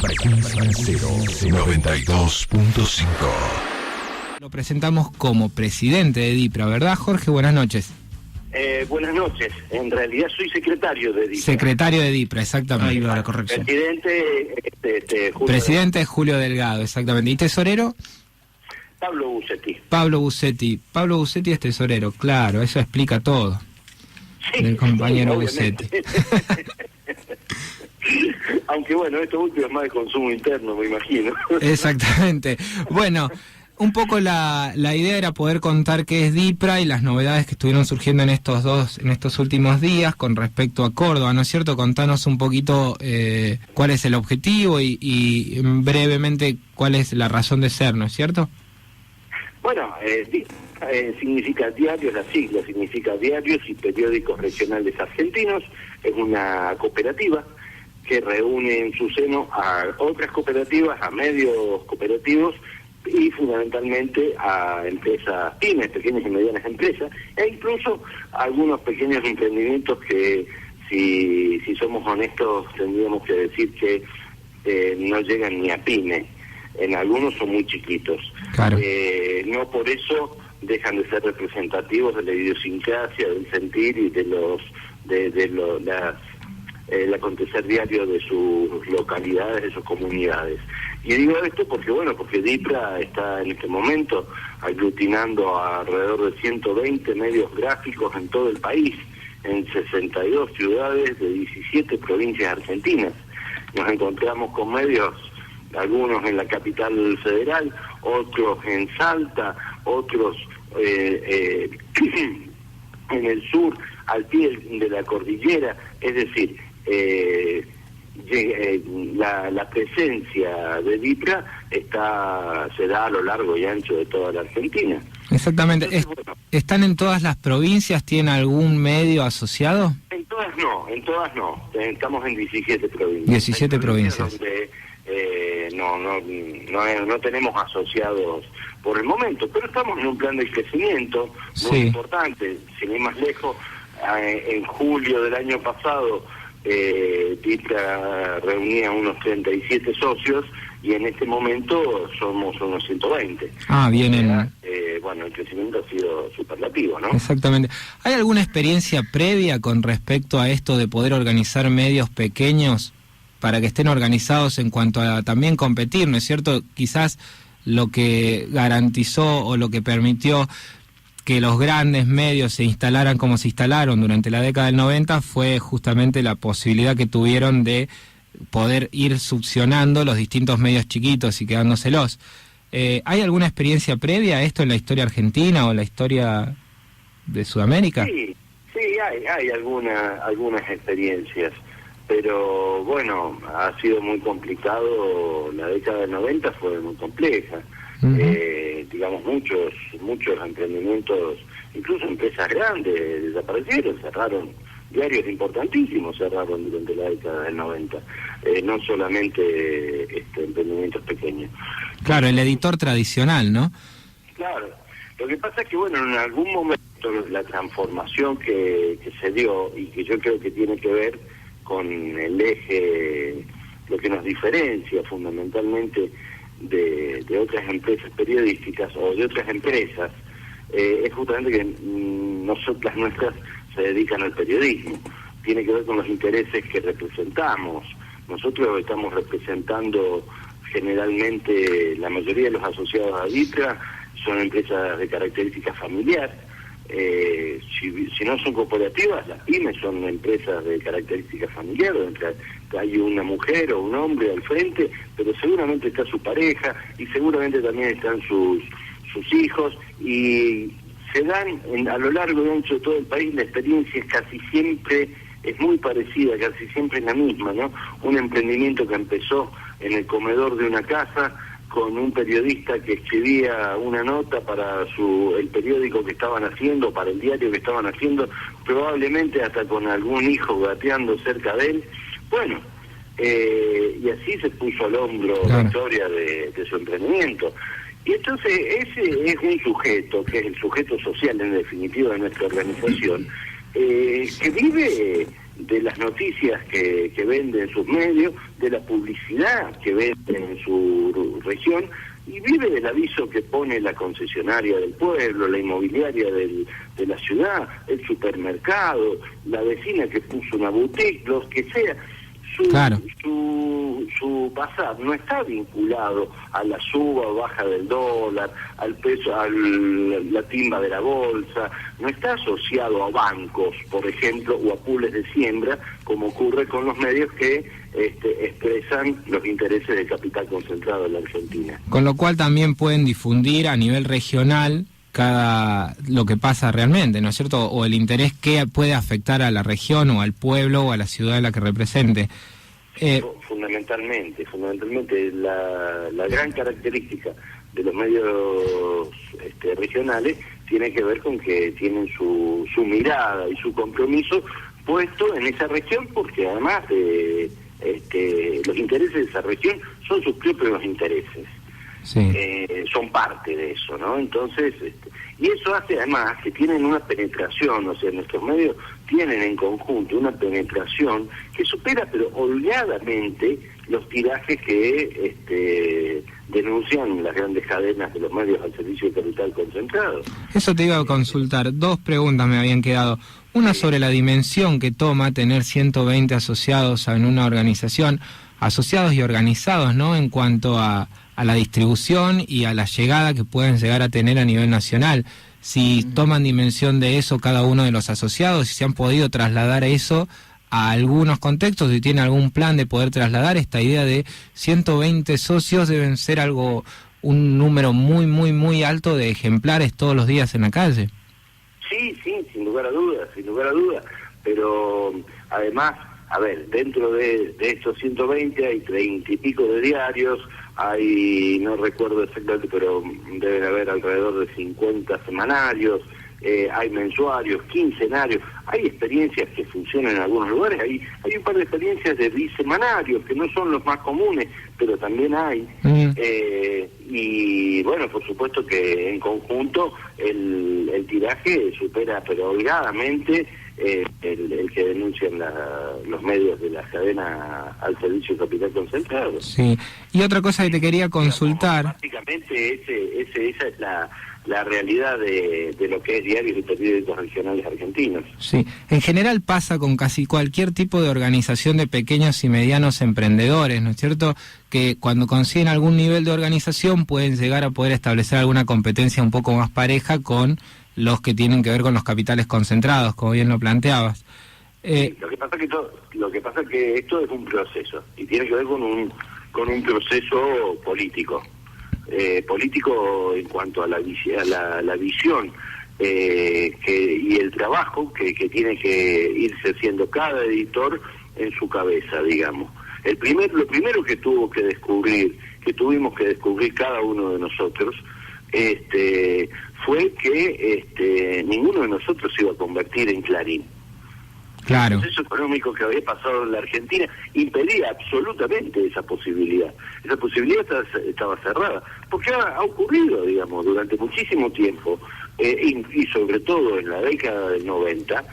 Frecuencia Cero 92.5. Lo presentamos como presidente de DIPRA, ¿verdad, Jorge? Buenas noches. Buenas noches. En realidad soy secretario de DIPRA. Secretario de DIPRA, exactamente. Ahí va la corrección. Presidente, Julio Presidente Julio Delgado, exactamente. ¿Y tesorero? Pablo Bucetti. Pablo Bucetti. Pablo Bucetti es tesorero, claro, eso explica todo. Sí, Del compañero sí, Bucetti. Aunque bueno, esto último es más de consumo interno, me imagino. Exactamente. Bueno, un poco la idea era poder contar qué es DIPRA y las novedades que estuvieron surgiendo en estos últimos días con respecto a Córdoba, ¿no es cierto? Contanos un poquito cuál es el objetivo y brevemente cuál es la razón de ser, ¿no es cierto? Bueno, significa diarios, la sigla significa Diarios y Periódicos Regionales Argentinos. Es una cooperativa que reúne en su seno a otras cooperativas, a medios cooperativos y fundamentalmente a empresas, pymes, pequeñas y medianas empresas, e incluso algunos pequeños emprendimientos que, si somos honestos, tendríamos que decir que no llegan ni a pyme. En algunos son muy chiquitos. Claro. No por eso dejan de ser representativos de la idiosincrasia, del sentir y el acontecer diario de sus localidades, de sus comunidades. Y digo esto porque DIPRA está en este momento aglutinando a alrededor de 120 medios gráficos en todo el país, en 62 ciudades de 17 provincias argentinas. Nos encontramos con medios, algunos en la capital federal, otros en Salta, otros en el sur, al pie de la cordillera, es decir, la presencia de DIPRA se da a lo largo y ancho de toda la Argentina. Exactamente. Entonces, bueno, ¿Están en todas las provincias? ¿Tienen algún medio asociado? en todas no. Estamos en 17 provincias. 17 provincias. Donde no tenemos asociados por el momento, pero estamos en un plan de crecimiento muy importante. Sin ir más lejos, en julio del año pasado DIPRA reunía unos 37 socios y en este momento somos unos 120. Vienen. Bueno, el crecimiento ha sido superlativo, ¿no? Exactamente. ¿Hay alguna experiencia previa con respecto a esto de poder organizar medios pequeños para que estén organizados en cuanto a también competir, ¿no es cierto? Quizás lo que garantizó o lo que permitió que los grandes medios se instalaran como se instalaron durante la década del 90 fue justamente la posibilidad que tuvieron de poder ir succionando los distintos medios chiquitos y quedándoselos. ¿Hay alguna experiencia previa a esto en la historia argentina o en la historia de Sudamérica? Sí, hay algunas experiencias, pero bueno, ha sido muy complicado. La década del 90 fue muy compleja. Digamos, muchos emprendimientos, incluso empresas grandes, desaparecieron, cerraron. Diarios importantísimos cerraron durante la década del 90, no solamente emprendimientos pequeños. Claro, el editor tradicional, ¿no? Claro. Lo que pasa es que, bueno, en algún momento la transformación que se dio, y que yo creo que tiene que ver con el eje, lo que nos diferencia fundamentalmente de otras empresas periodísticas o de otras empresas, es justamente que las nuestras se dedican al periodismo. Tiene que ver con los intereses que representamos. Nosotros estamos representando generalmente, la mayoría de los asociados a DIPRA son empresas de característica familiar. Si no son cooperativas, las pymes son empresas de característica familiar, donde hay una mujer o un hombre al frente, pero seguramente está su pareja y seguramente también están sus hijos, y se dan a lo largo y ancho de todo el país. La experiencia es muy parecida, casi siempre es la misma, ¿no? Un emprendimiento que empezó en el comedor de una casa con un periodista que escribía una nota para el periódico que estaban haciendo, para el diario que estaban haciendo, probablemente hasta con algún hijo gateando cerca de él. Bueno, y así se puso al hombro la historia de su emprendimiento. Y entonces ese es un sujeto, que es el sujeto social en definitiva de nuestra organización, que vive de las noticias que venden sus medios, de la publicidad que venden en su región, y vive del aviso que pone la concesionaria del pueblo, la inmobiliaria de la ciudad, el supermercado, la vecina que puso una boutique, lo que sea. Claro. Su pasar no está vinculado a la suba o baja del dólar, al peso, a la timba de la bolsa, no está asociado a bancos, por ejemplo, o a pools de siembra, como ocurre con los medios que expresan los intereses del capital concentrado en la Argentina. Con lo cual también pueden difundir a nivel regional lo que pasa realmente, ¿no es cierto? O el interés que puede afectar a la región o al pueblo o a la ciudad a la que represente. Fundamentalmente la gran característica de los medios regionales tiene que ver con que tienen su mirada y su compromiso puesto en esa región, porque además los intereses de esa región son sus propios intereses. Sí. Son parte de eso, ¿no? Entonces, y eso hace además que tienen una penetración, o sea, nuestros medios tienen en conjunto una penetración que supera, pero holgadamente, los tirajes que denuncian las grandes cadenas de los medios al servicio de capital concentrado. Eso te iba a consultar. Dos preguntas me habían quedado. Una sobre la dimensión que toma tener 120 asociados en una organización, asociados y organizados, ¿no?, en cuanto a la distribución y a la llegada que pueden llegar a tener a nivel nacional. Si toman dimensión de eso cada uno de los asociados, si se han podido trasladar eso a algunos contextos, si tienen algún plan de poder trasladar esta idea de 120 socios, deben ser un número muy, muy, muy alto de ejemplares todos los días en la calle. Sí, sin lugar a dudas, pero además, a ver, dentro de estos 120 hay 30 y pico de diarios, hay, no recuerdo exactamente, pero deben haber alrededor de 50 semanarios, hay mensuarios, quincenarios, hay experiencias que funcionan en algunos lugares, hay un par de experiencias de bisemanarios que no son los más comunes, pero también hay. Y bueno, por supuesto que en conjunto el tiraje supera, pero holgadamente, el que denuncian los medios de la cadena al servicio de capital concentrado. Sí, y otra cosa que te quería consultar. Básicamente esa es la realidad de lo que es diarios y periódicos regionales argentinos. Sí, en general pasa con casi cualquier tipo de organización de pequeños y medianos emprendedores, ¿no es cierto?, que cuando consiguen algún nivel de organización pueden llegar a poder establecer alguna competencia un poco más pareja con los que tienen que ver con los capitales concentrados, como bien lo planteabas. Sí, lo que pasa es que esto es un proceso y tiene que ver con un proceso político. Político en cuanto a la visión y el trabajo que tiene que irse haciendo cada editor en su cabeza, digamos. Lo primero que tuvimos que descubrir cada uno de nosotros, fue que ninguno de nosotros se iba a convertir en Clarín. Claro. El proceso económico que había pasado en la Argentina impedía absolutamente esa posibilidad. Esa posibilidad estaba cerrada, porque ha ocurrido, digamos, durante muchísimo tiempo, y sobre todo en la década del 90,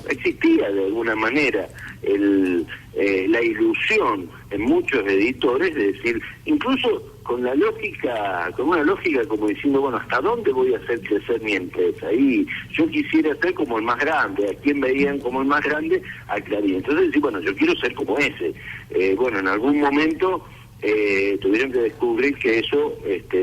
existía de alguna manera la ilusión en muchos editores de decir, incluso con una lógica como diciendo, bueno, ¿hasta dónde voy a hacer crecer mi empresa? Y yo quisiera ser como el más grande. ¿A quién veían como el más grande? A Clarín. Entonces decir, bueno, yo quiero ser como ese. En algún momento tuvieron que descubrir que eso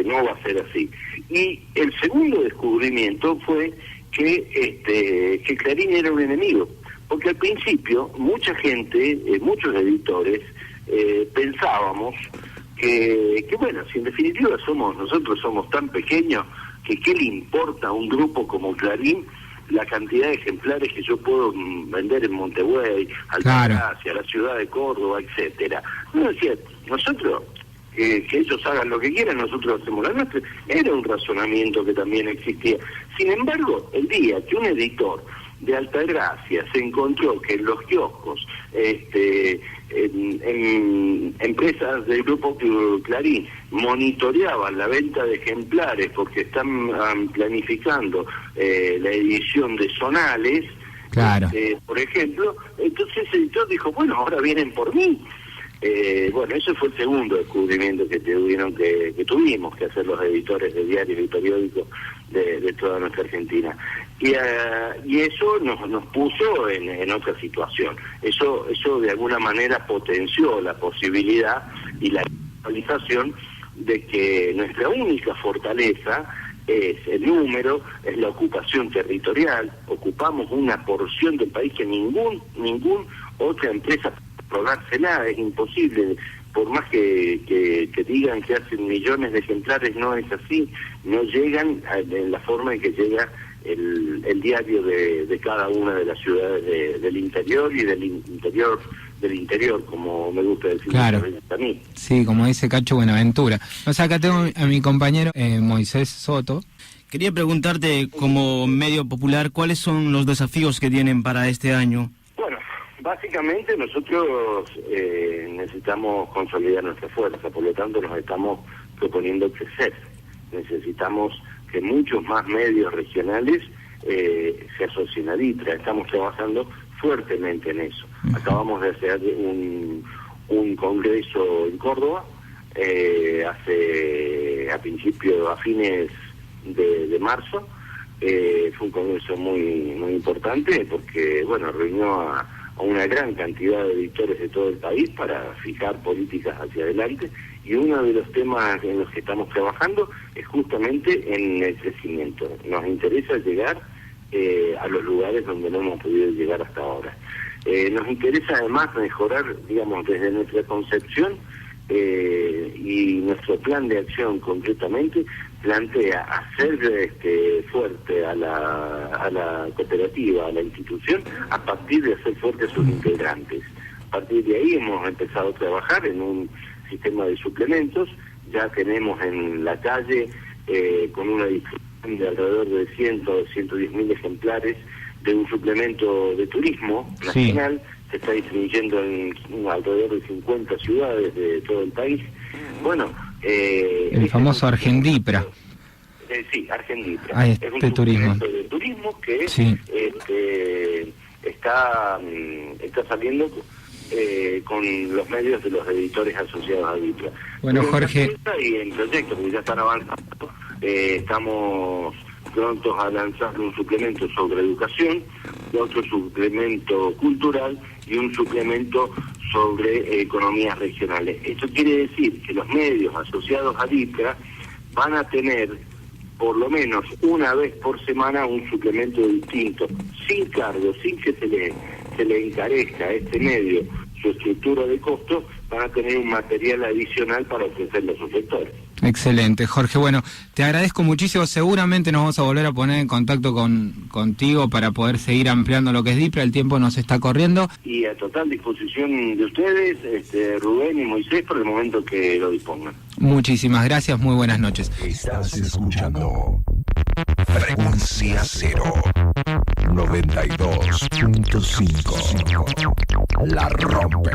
no va a ser así. Y el segundo descubrimiento fue que Clarín era un enemigo. Porque al principio mucha gente, muchos editores, pensábamos que bueno, si en definitiva nosotros somos tan pequeños que qué le importa a un grupo como Clarín la cantidad de ejemplares que yo puedo vender en Montevideo, Altagracia, la ciudad de Córdoba, etcétera. No decía, nosotros que ellos hagan lo que quieran, nosotros hacemos la nuestra. Era un razonamiento que también existía. Sin embargo, el día que un editor de Altagracia se encontró que en los kioscos, en empresas del grupo Clarín monitoreaban la venta de ejemplares porque están planificando la edición de zonales, Claro. Por ejemplo, entonces ese editor dijo, bueno, ahora vienen por mí. Bueno, ese fue el segundo descubrimiento que tuvimos que hacer los editores de diarios y periódicos de toda nuestra Argentina. Y eso nos puso en otra situación. Eso de alguna manera potenció la posibilidad y la realización de que nuestra única fortaleza es el número, es la ocupación territorial. Ocupamos una porción del país que ningún otra empresa probársela, es imposible. Por más que digan que hacen millones de ejemplares, no es así. No llegan en la forma en que llega el diario de cada una de las ciudades del interior y del interior, como me gusta decir. Claro. A mí. Sí, como dice Cacho Buenaventura. O sea, acá tengo a mi compañero Moisés Soto. Quería preguntarte, como medio popular, ¿cuáles son los desafíos que tienen para este año? Bueno, básicamente nosotros necesitamos consolidar nuestra fuerza, por lo tanto nos estamos proponiendo crecer. Necesitamos que muchos más medios regionales se asocien a DITRA. Estamos trabajando fuertemente en eso. Acabamos de hacer un congreso en Córdoba, a fines de marzo. Fue un congreso muy importante porque, bueno, reunió a una gran cantidad de editores de todo el país para fijar políticas hacia adelante, y uno de los temas en los que estamos trabajando es justamente en el crecimiento. Nos interesa llegar a los lugares donde no hemos podido llegar hasta ahora. Nos interesa además mejorar, digamos, desde nuestra concepción, y nuestro plan de acción concretamente plantea hacer fuerte a la cooperativa, a la institución, a partir de hacer fuerte a sus integrantes. A partir de ahí hemos empezado a trabajar en un sistema de suplementos. Ya tenemos en la calle, con una distribución de alrededor de 110.000 ejemplares de un suplemento de turismo nacional. Sí. Se está distribuyendo en alrededor de 50 ciudades de todo el país. Bueno, el famoso Argendipra. Sí, Argendipra. Ah, es un suplemento de turismo que sí. Está saliendo con los medios de los editores asociados a DITRA. Bueno, Jorge. Y en proyectos que ya están avanzando, estamos prontos a lanzar un suplemento sobre educación, otro suplemento cultural y un suplemento sobre economías regionales. Esto quiere decir que los medios asociados a DITRA van a tener por lo menos una vez por semana un suplemento distinto, sin cargo, sin que se le encarezca a este medio su estructura de costo. Van a tener un material adicional para ofrecerle a sus lectores. Excelente, Jorge. Bueno, te agradezco muchísimo. Seguramente nos vamos a volver a poner en contacto contigo para poder seguir ampliando lo que es DITRA. El tiempo nos está corriendo. Y a total disposición de ustedes, Rubén y Moisés, por el momento que lo dispongan. Muchísimas gracias, muy buenas noches. Estás escuchando Frecuencia Cero 92.5. La rompe.